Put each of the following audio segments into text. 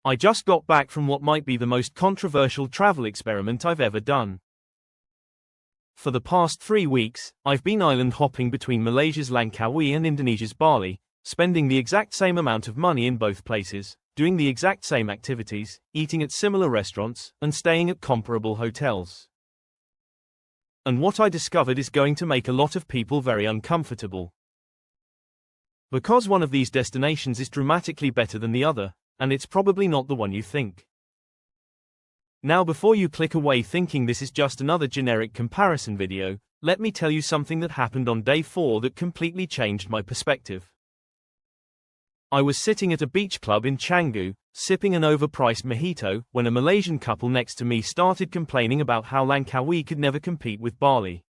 I just got back from what might be the most controversial travel experiment I've ever done. For the past 3 weeks, I've been island hopping between Malaysia's Langkawi and Indonesia's Bali, spending the exact same amount of money in both places, doing the exact same activities, eating at similar restaurants, and staying at comparable hotels. And what I discovered is going to make a lot of people very uncomfortable. Because one of these destinations is dramatically better than the other, and it's probably not the one you think. Now, before you click away thinking this is just another generic comparison video, let me tell you something that happened on day 4 that completely changed my perspective. I was sitting at a beach club in Canggu, sipping an overpriced mojito, when a Malaysian couple next to me started complaining about how Langkawi could never compete with Bali.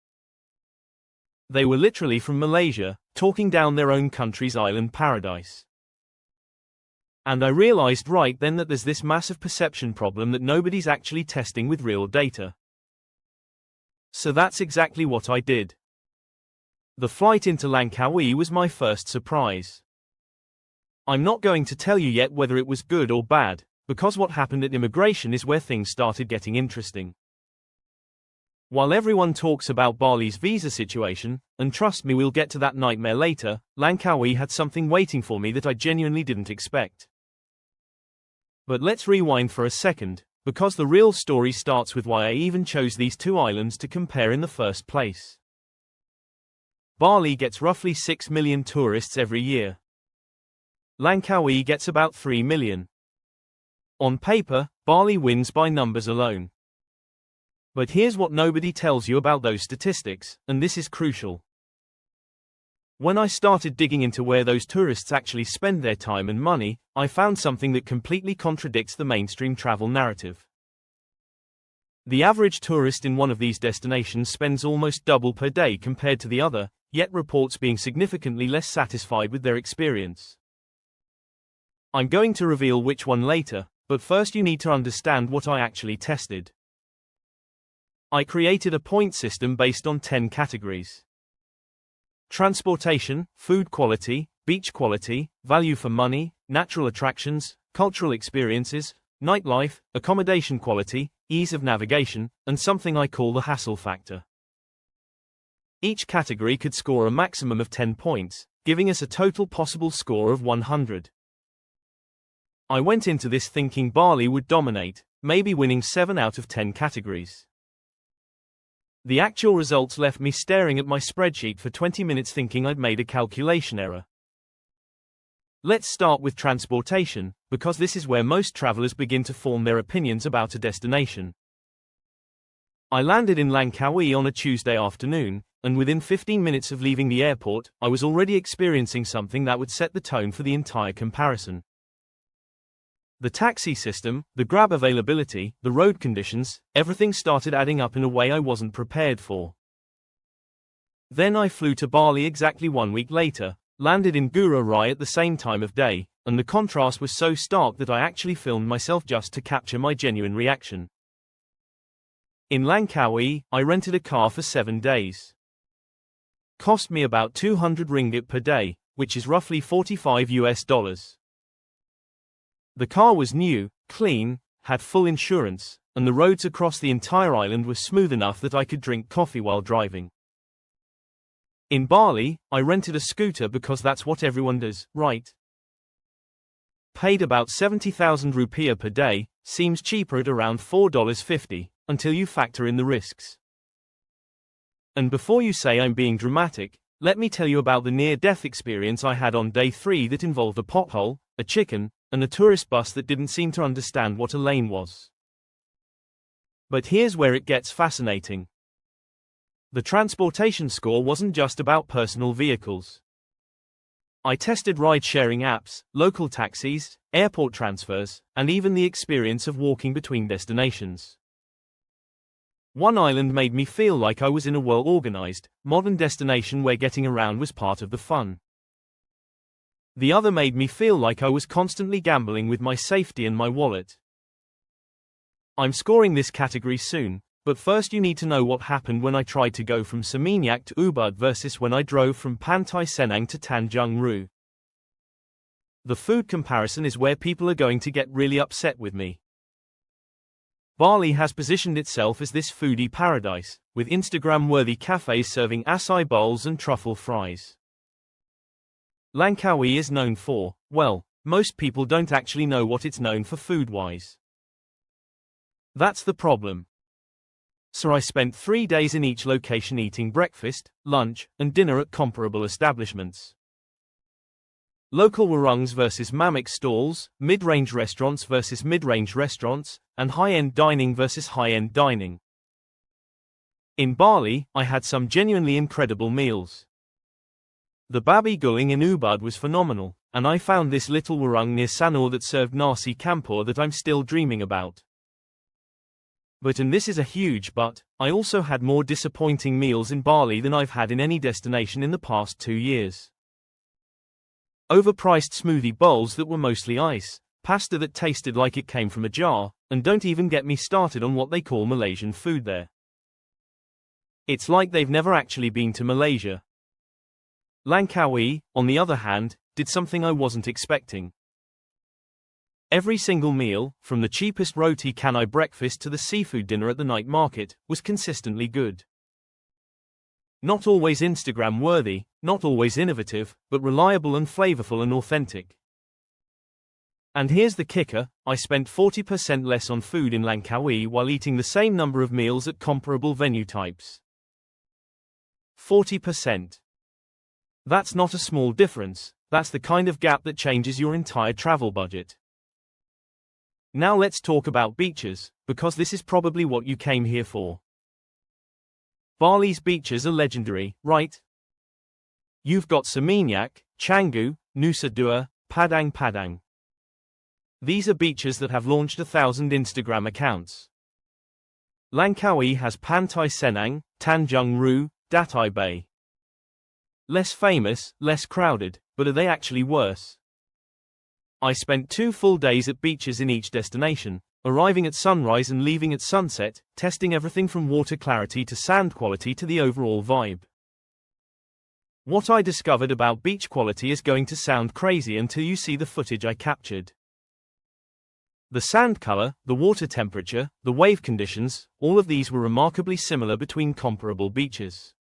They were literally from Malaysia, talking down their own country's island paradise. And I realized right then that there's this massive perception problem that nobody's actually testing with real data. So that's exactly what I did. The flight into Langkawi was my first surprise. I'm not going to tell you yet whether it was good or bad, because what happened at immigration is where things started getting interesting. While everyone talks about Bali's visa situation, and trust me, we'll get to that nightmare later, Langkawi had something waiting for me that I genuinely didn't expect. But let's rewind for a second, because the real story starts with why I even chose these two islands to compare in the first place. Bali gets roughly 6 million tourists every year. Langkawi gets about 3 million. On paper, Bali wins by numbers alone. But here's what nobody tells you about those statistics, and this is crucial. When I started digging into where those tourists actually spend their time and money, I found something that completely contradicts the mainstream travel narrative. The average tourist in one of these destinations spends almost double per day compared to the other, yet reports being significantly less satisfied with their experience. I'm going to reveal which one later, but first you need to understand what I actually tested. I created a point system based on 10 categories. Transportation, food quality, beach quality, value for money, natural attractions, cultural experiences, nightlife, accommodation quality, ease of navigation, and something I call the hassle factor. Each category could score a maximum of 10 points, giving us a total possible score of 100. I went into this thinking Bali would dominate, maybe winning 7 out of 10 categories. The actual results left me staring at my spreadsheet for 20 minutes thinking I'd made a calculation error. Let's start with transportation, because this is where most travelers begin to form their opinions about a destination. I landed in Langkawi on a Tuesday afternoon, and within 15 minutes of leaving the airport, I was already experiencing something that would set the tone for the entire comparison. The taxi system, the Grab availability, the road conditions, everything started adding up in a way I wasn't prepared for. Then I flew to Bali exactly 1 week later, landed in Ngurah Rai at the same time of day, and the contrast was so stark that I actually filmed myself just to capture my genuine reaction. In Langkawi, I rented a car for 7 days. Cost me about 200 ringgit per day, which is roughly $45. The car was new, clean, had full insurance, and the roads across the entire island were smooth enough that I could drink coffee while driving. In Bali, I rented a scooter because that's what everyone does, right? Paid about 70,000 rupiah per day, seems cheaper at around $4.50, until you factor in the risks. And before you say I'm being dramatic, let me tell you about the near-death experience I had on day 3 that involved a pothole, a chicken, and a tourist bus that didn't seem to understand what a lane was. But here's where it gets fascinating. The transportation score wasn't just about personal vehicles. I tested ride-sharing apps, local taxis, airport transfers, and even the experience of walking between destinations. One island made me feel like I was in a well-organized, modern destination where getting around was part of the fun. The other made me feel like I was constantly gambling with my safety and my wallet. I'm scoring this category soon, but first you need to know what happened when I tried to go from Seminyak to Ubud versus when I drove from Pantai Senang to Tanjung Ru. The food comparison is where people are going to get really upset with me. Bali has positioned itself as this foodie paradise, with Instagram-worthy cafes serving acai bowls and truffle fries. Langkawi is known for, well, most people don't actually know what it's known for food-wise. That's the problem. So I spent 3 days in each location eating breakfast, lunch, and dinner at comparable establishments. Local warungs versus mamak stalls, mid-range restaurants versus mid-range restaurants, and high-end dining versus high-end dining. In Bali, I had some genuinely incredible meals. The babi guling in Ubud was phenomenal, and I found this little warung near Sanur that served nasi campur that I'm still dreaming about. But and this is a huge but, I also had more disappointing meals in Bali than I've had in any destination in the past 2 years. Overpriced smoothie bowls that were mostly ice, pasta that tasted like it came from a jar, and don't even get me started on what they call Malaysian food there. It's like they've never actually been to Malaysia. Langkawi, on the other hand, did something I wasn't expecting. Every single meal, from the cheapest roti canai breakfast to the seafood dinner at the night market, was consistently good. Not always Instagram-worthy, not always innovative, but reliable and flavorful and authentic. And here's the kicker, I spent 40% less on food in Langkawi while eating the same number of meals at comparable venue types. 40%. That's not a small difference, that's the kind of gap that changes your entire travel budget. Now let's talk about beaches, because this is probably what you came here for. Bali's beaches are legendary, right? You've got Seminyak, Canggu, Nusa Dua, Padang Padang. These are beaches that have launched 1,000 Instagram accounts. Langkawi has Pantai Senang, Tanjung Ru, Datai Bay. Less famous, less crowded, but are they actually worse? I spent 2 full days at beaches in each destination, arriving at sunrise and leaving at sunset, testing everything from water clarity to sand quality to the overall vibe. What I discovered about beach quality is going to sound crazy until you see the footage I captured. The sand color, the water temperature, the wave conditions, all of these were remarkably similar between comparable beaches.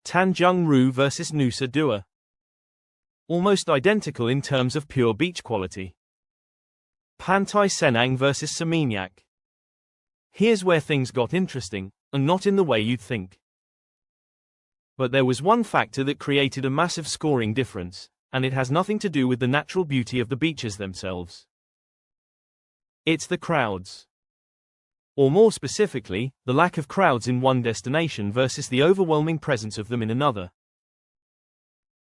Tanjung Ru versus Nusa Dua. Almost identical in terms of pure beach quality. Pantai Senang versus Seminyak. Here's where things got interesting, and not in the way you'd think. But there was one factor that created a massive scoring difference, and it has nothing to do with the natural beauty of the beaches themselves. It's the crowds. Or more specifically, the lack of crowds in one destination versus the overwhelming presence of them in another.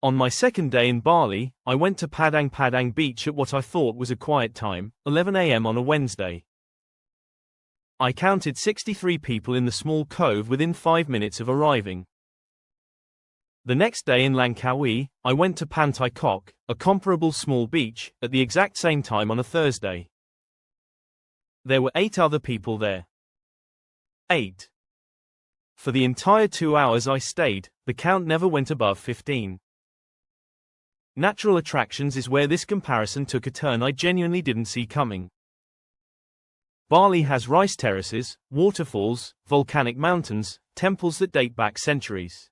On my second day in Bali, I went to Padang Padang Beach at what I thought was a quiet time, 11 a.m. on a Wednesday. I counted 63 people in the small cove within 5 minutes of arriving. The next day in Langkawi, I went to Pantai Kok, a comparable small beach, at the exact same time on a Thursday. There were 8 other people there. 8. For the entire 2 hours I stayed, the count never went above 15. Natural attractions is where this comparison took a turn I genuinely didn't see coming. Bali has rice terraces, waterfalls, volcanic mountains, temples that date back centuries.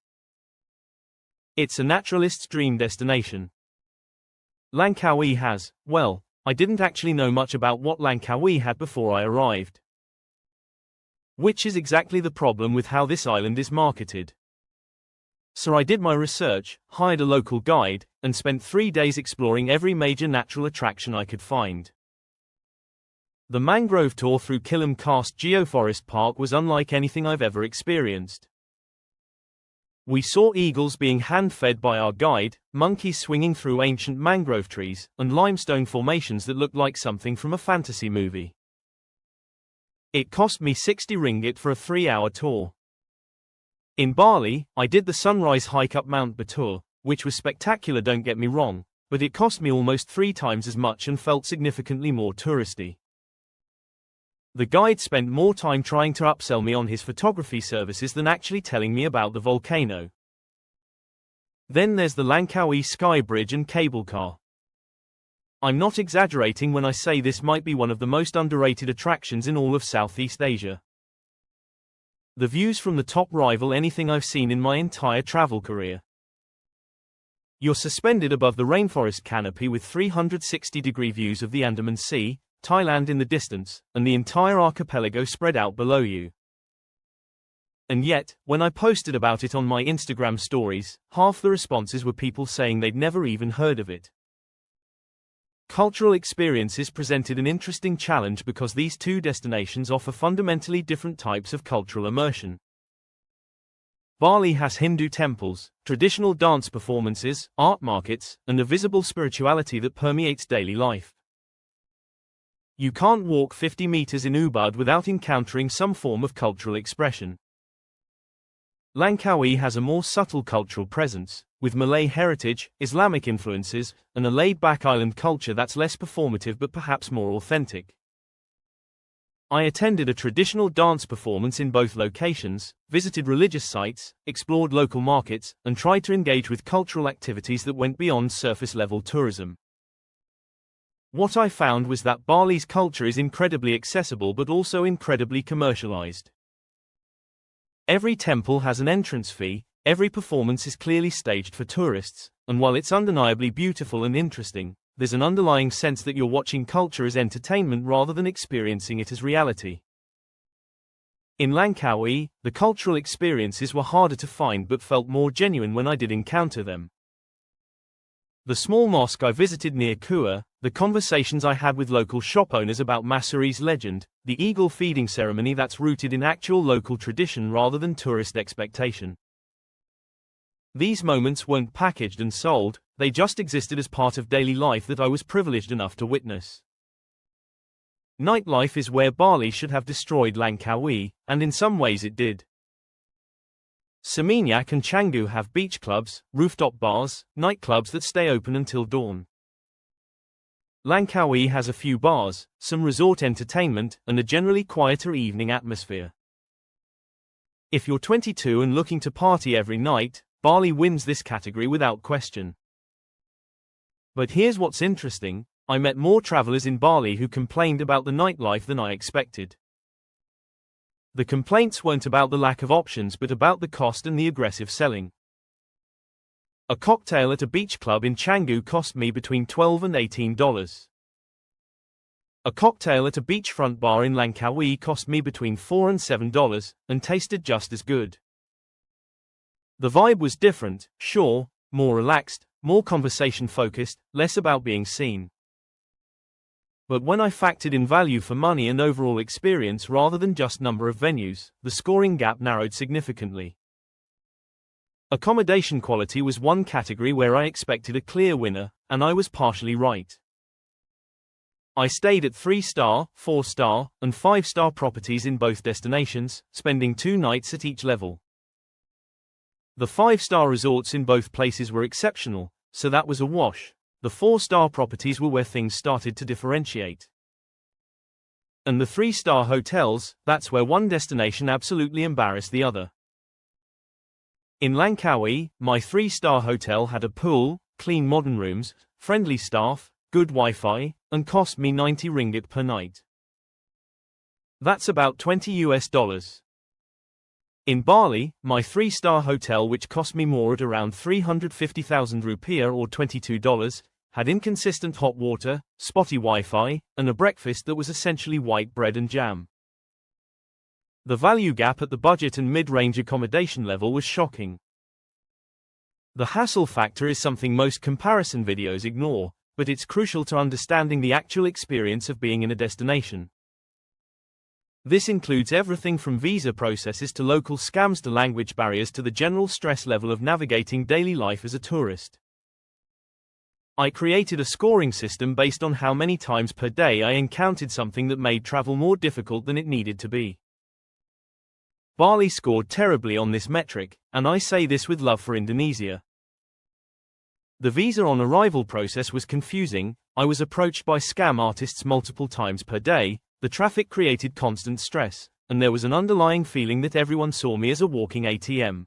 It's a naturalist's dream destination. Langkawi has, well, I didn't actually know much about what Langkawi had before I arrived. Which is exactly the problem with how this island is marketed. So I did my research, hired a local guide, and spent 3 days exploring every major natural attraction I could find. The mangrove tour through Kilim Karst Geoforest Park was unlike anything I've ever experienced. We saw eagles being hand-fed by our guide, monkeys swinging through ancient mangrove trees, and limestone formations that looked like something from a fantasy movie. It cost me 60 ringgit for a 3-hour tour. In Bali, I did the sunrise hike up Mount Batur, which was spectacular, don't get me wrong, but it cost me almost 3 times as much and felt significantly more touristy. The guide spent more time trying to upsell me on his photography services than actually telling me about the volcano. Then there's the Langkawi Sky Bridge and cable car. I'm not exaggerating when I say this might be one of the most underrated attractions in all of Southeast Asia. The views from the top rival anything I've seen in my entire travel career. You're suspended above the rainforest canopy with 360-degree views of the Andaman Sea, Thailand in the distance, and the entire archipelago spread out below you. And yet, when I posted about it on my Instagram stories, half the responses were people saying they'd never even heard of it. Cultural experiences presented an interesting challenge because these two destinations offer fundamentally different types of cultural immersion. Bali has Hindu temples, traditional dance performances, art markets, and a visible spirituality that permeates daily life. You can't walk 50 meters in Ubud without encountering some form of cultural expression. Langkawi has a more subtle cultural presence, with Malay heritage, Islamic influences, and a laid-back island culture that's less performative but perhaps more authentic. I attended a traditional dance performance in both locations, visited religious sites, explored local markets, and tried to engage with cultural activities that went beyond surface-level tourism. What I found was that Bali's culture is incredibly accessible but also incredibly commercialized. Every temple has an entrance fee, every performance is clearly staged for tourists, and while it's undeniably beautiful and interesting, there's an underlying sense that you're watching culture as entertainment rather than experiencing it as reality. In Langkawi, the cultural experiences were harder to find but felt more genuine when I did encounter them. The small mosque I visited near Kua, the conversations I had with local shop owners about Masuri's legend, the eagle feeding ceremony that's rooted in actual local tradition rather than tourist expectation. These moments weren't packaged and sold, they just existed as part of daily life that I was privileged enough to witness. Nightlife is where Bali should have destroyed Langkawi, and in some ways it did. Seminyak and Canggu have beach clubs, rooftop bars, nightclubs that stay open until dawn. Langkawi has a few bars, some resort entertainment, and a generally quieter evening atmosphere. If you're 22 and looking to party every night, Bali wins this category without question. But here's what's interesting, I met more travelers in Bali who complained about the nightlife than I expected. The complaints weren't about the lack of options but about the cost and the aggressive selling. A cocktail at a beach club in Canggu cost me between $12 and $18. A cocktail at a beachfront bar in Langkawi cost me between $4 and $7, and tasted just as good. The vibe was different, sure, more relaxed, more conversation-focused, less about being seen. But when I factored in value for money and overall experience rather than just number of venues, the scoring gap narrowed significantly. Accommodation quality was one category where I expected a clear winner, and I was partially right. I stayed at 3-star, 4-star, and 5-star properties in both destinations, spending 2 nights at each level. The 5-star resorts in both places were exceptional, so that was a wash. The 4-star properties were where things started to differentiate. And the 3-star hotels, that's where one destination absolutely embarrassed the other. In Langkawi, my 3-star hotel had a pool, clean modern rooms, friendly staff, good Wi-Fi, and cost me 90 ringgit per night. That's about $20. In Bali, my 3-star hotel, which cost me more at around 350,000 rupiah or $22, had inconsistent hot water, spotty Wi-Fi, and a breakfast that was essentially white bread and jam. The value gap at the budget and mid-range accommodation level was shocking. The hassle factor is something most comparison videos ignore, but it's crucial to understanding the actual experience of being in a destination. This includes everything from visa processes to local scams to language barriers to the general stress level of navigating daily life as a tourist. I created a scoring system based on how many times per day I encountered something that made travel more difficult than it needed to be. Bali scored terribly on this metric, and I say this with love for Indonesia. The visa on arrival process was confusing, I was approached by scam artists multiple times per day, the traffic created constant stress, and there was an underlying feeling that everyone saw me as a walking ATM.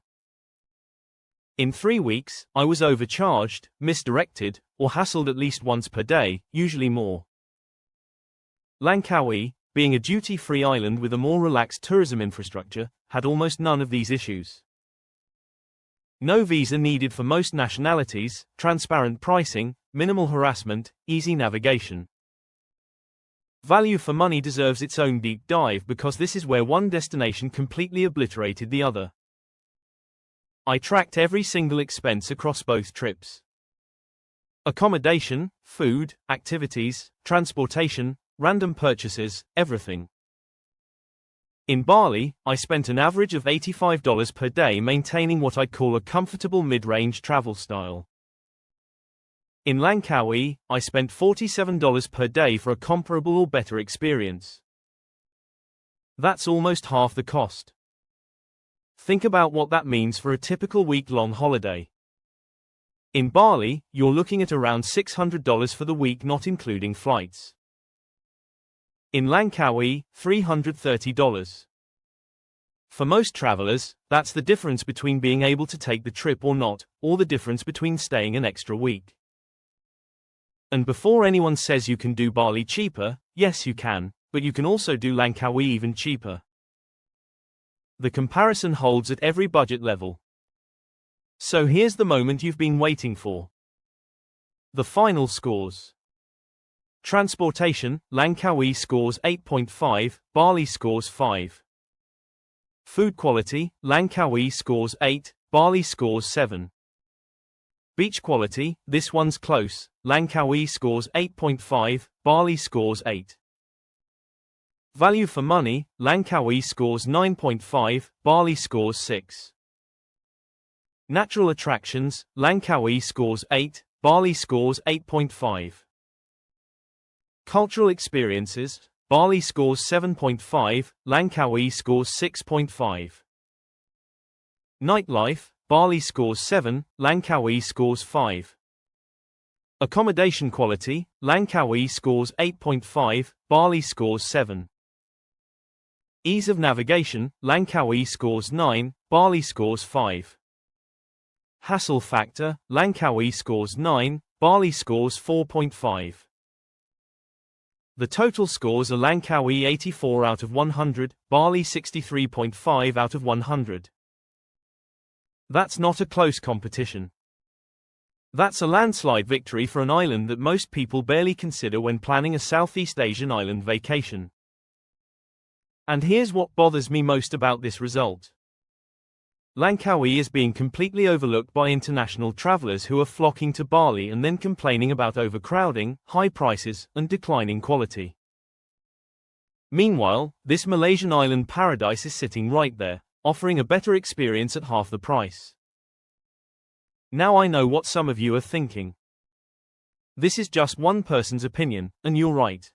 In 3 weeks, I was overcharged, misdirected, or hassled at least once per day, usually more. Langkawi, being a duty-free island with a more relaxed tourism infrastructure, had almost none of these issues. No visa needed for most nationalities, transparent pricing, minimal harassment, easy navigation. Value for money deserves its own deep dive because this is where one destination completely obliterated the other. I tracked every single expense across both trips. Accommodation, food, activities, transportation, random purchases, everything. In Bali, I spent an average of $85 per day maintaining what I'd call a comfortable mid-range travel style. In Langkawi, I spent $47 per day for a comparable or better experience. That's almost half the cost. Think about what that means for a typical week-long holiday. In Bali, you're looking at around $600 for the week, not including flights. In Langkawi, $330. For most travelers, that's the difference between being able to take the trip or not, or the difference between staying an extra week. And before anyone says you can do Bali cheaper, yes you can, but you can also do Langkawi even cheaper. The comparison holds at every budget level. So here's the moment you've been waiting for. The final scores. Transportation, Langkawi scores 8.5, Bali scores 5. Food quality, Langkawi scores 8, Bali scores 7. Beach quality, this one's close, Langkawi scores 8.5, Bali scores 8. Value for money, Langkawi scores 9.5, Bali scores 6. Natural attractions, Langkawi scores 8, Bali scores 8.5. Cultural experiences, Bali scores 7.5, Langkawi scores 6.5. Nightlife, Bali scores 7, Langkawi scores 5. Accommodation quality, Langkawi scores 8.5, Bali scores 7. Ease of navigation, Langkawi scores 9, Bali scores 5. Hassle factor, Langkawi scores 9, Bali scores 4.5. The total scores are Langkawi 84 out of 100, Bali 63.5 out of 100. That's not a close competition. That's a landslide victory for an island that most people barely consider when planning a Southeast Asian island vacation. And here's what bothers me most about this result. Langkawi is being completely overlooked by international travelers who are flocking to Bali and then complaining about overcrowding, high prices, and declining quality. Meanwhile, this Malaysian island paradise is sitting right there, offering a better experience at half the price. Now I know what some of you are thinking. This is just one person's opinion, and you're right.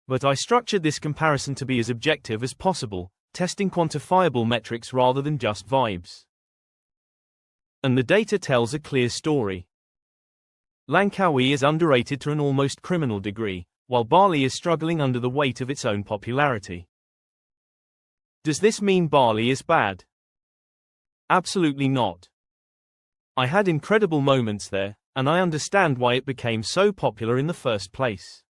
But I structured this comparison to be as objective as possible, testing quantifiable metrics rather than just vibes. And the data tells a clear story. Langkawi is underrated to an almost criminal degree, while Bali is struggling under the weight of its own popularity. Does this mean Bali is bad? Absolutely not. I had incredible moments there, and I understand why it became so popular in the first place.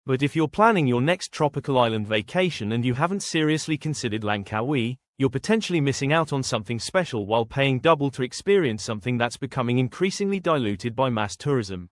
But if you're planning your next tropical island vacation and you haven't seriously considered Langkawi, you're potentially missing out on something special while paying double to experience something that's becoming increasingly diluted by mass tourism.